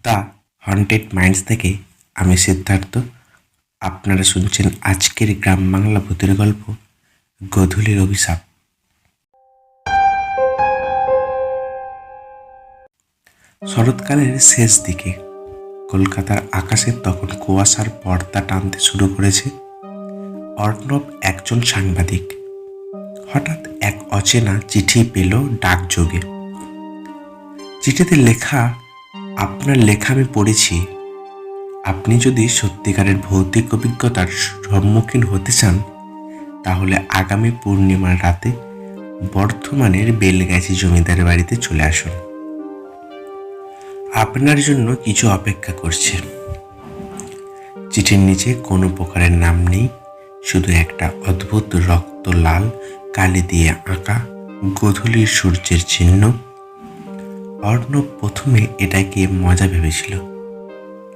The haunted minds থেকে আমি সিদ্ধার্থ। আপনারা শুনছেন আজকের গ্রাম বাংলা ভূতের গল্প গোধূলির অভিশাপ। শরৎকালের শেষ দিকে কলকাতার আকাশে তখন কুয়াশার পর্দা টানতে শুরু করেছে। অর্ণব একজন সাংবাদিক। হঠাৎ এক অচেনা চিঠি পেল ডাকযোগে। চিঠিতে লেখা, আপনার লেখা আমি পড়েছি। আপনি যদি সত্যিকারের ভৌতিক অভিজ্ঞতার সম্মুখীন হতে চান তাহলে আগামী পূর্ণিমার রাতে বর্ধমানের বেলগাছি জমিদার বাড়িতে চলে আসুন। আপনার জন্য কিছু অপেক্ষা করছে। চিঠির নিচে কোনো প্রকারের নাম নেই, শুধু একটা অদ্ভুত রক্ত লাল কালি দিয়ে আঁকা গোধূলির সূর্যের চিহ্ন। অর্ণব প্রথমে এটাকে মজা ভেবেছিল,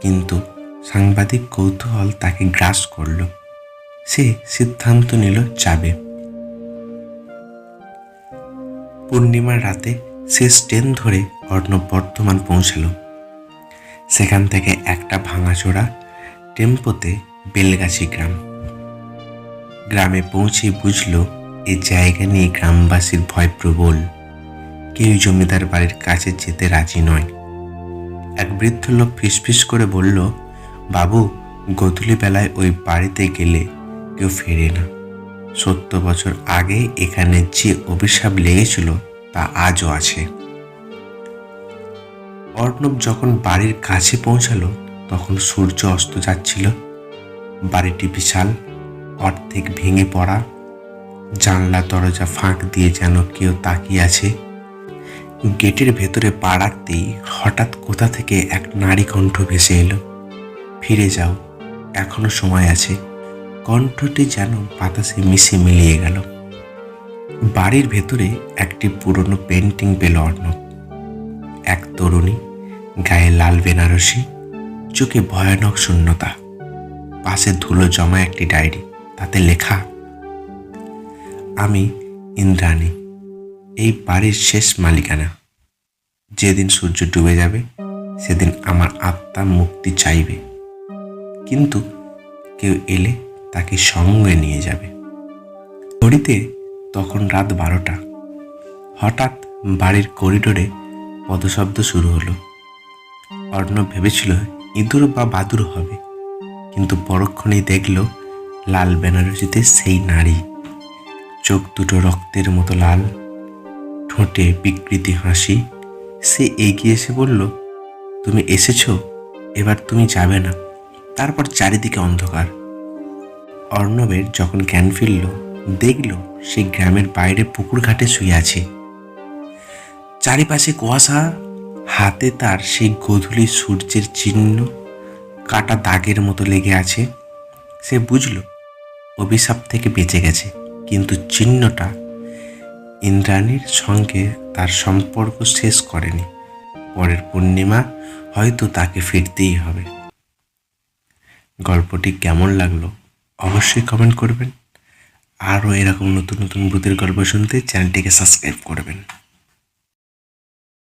কিন্তু সাংবাদিক কৌতূহল তাকে গ্রাস করল। সে সিদ্ধান্ত নিল যাবে। পূর্ণিমার রাতে শেষ ট্রেন ধরে অর্ণব বর্ধমান পৌঁছালো। সেখান থেকে একটা ভাঙাচোরা টেম্পোতে বেলগাছি গ্রামে পৌঁছে বুঝল এই জায়গা নিয়ে গ্রামবাসীর ভয় প্রবল। কেউ জমিদার বাড়ির কাছে যেতে রাজি নয়। এক বৃদ্ধ লোক ফিসফিস করে বলল, বাবু, গোধূলি বেলায় ওই বাড়িতে গেলে কেউ ফেরে না। 70 বছর আগে এখানে যে অভিশাপ লেগেছিল তা আজও আছে। অর্ণব যখন বাড়ির কাছে পৌঁছালো তখন সূর্য অস্ত যাচ্ছিল। বাড়িটি বিশাল, অর্ধেক ভেঙে পড়া, জানলা দরজা ফাঁক দিয়ে যেন কেউ তাকিয়ে আছে। গেটের ভেতরে পা রাখতেই হঠাৎ কোথা থেকে এক নারী কণ্ঠ ভেসে এলো, ফিরে যাও, এখনো সময় আছে। কণ্ঠটি যেন বাতাসে মিশে মিলিয়ে গেল। বাড়ির ভেতরে একটি পুরনো পেন্টিং পেল অর্ণব। এক তরুণী, গায়ে লাল বেনারসি, চোখে ভয়ানক শূন্যতা, পাশে ধুলো জমা একটি ডায়েরি। তাতে লেখা, আমি ইন্দ্রাণী, এই বাড়ির শেষ মালিকানা। যেদিন সূর্য ডুবে যাবে সেদিন আমার আত্মা মুক্তি চাইবে, কিন্তু কেউ এলে তাকে সঙ্গে নিয়ে যাবে। ঘড়িতে তখন রাত 12টা। হঠাৎ বাড়ির করিডোরে পদশব্দ শুরু হলো। অর্ণব ভেবেছিল ইঁদুর বা বাদুর হবে, কিন্তু পরক্ষণেই দেখল লাল বেনারসিতে সেই নারী। চোখ দুটো রক্তের মতো লাল, ঠোঁটে বিকৃতি হাসি। সে এগিয়ে এসে বলল, তুমি এসেছো, এবার তুমি যাবে না। তারপর চারিদিকে অন্ধকার। অর্ণবের যখন জ্ঞান ফিরল, দেখল সে গ্রামের বাইরে পুকুর ঘাটে শুয়ে আছে। চারিপাশে কুয়াশা, হাতে তার সেই গোধূলি সূর্যের চিহ্ন কাটা দাগের মতো লেগে আছে। সে বুঝল অভিশাপ থেকে বেঁচে গেছে, কিন্তু চিহ্নটা ইন্দ্রাণীর সঙ্গে তার সম্পর্ক শেষ করেনি। পরের পূর্ণিমা হয়তো তাকে ফিরতেই হবে। গল্পটি কেমন লাগলো অবশ্যই কমেন্ট করবেন। আরও এরকম নতুন নতুন ভূতের গল্প শুনতে চ্যানেলটিকে সাবস্ক্রাইব করবেন।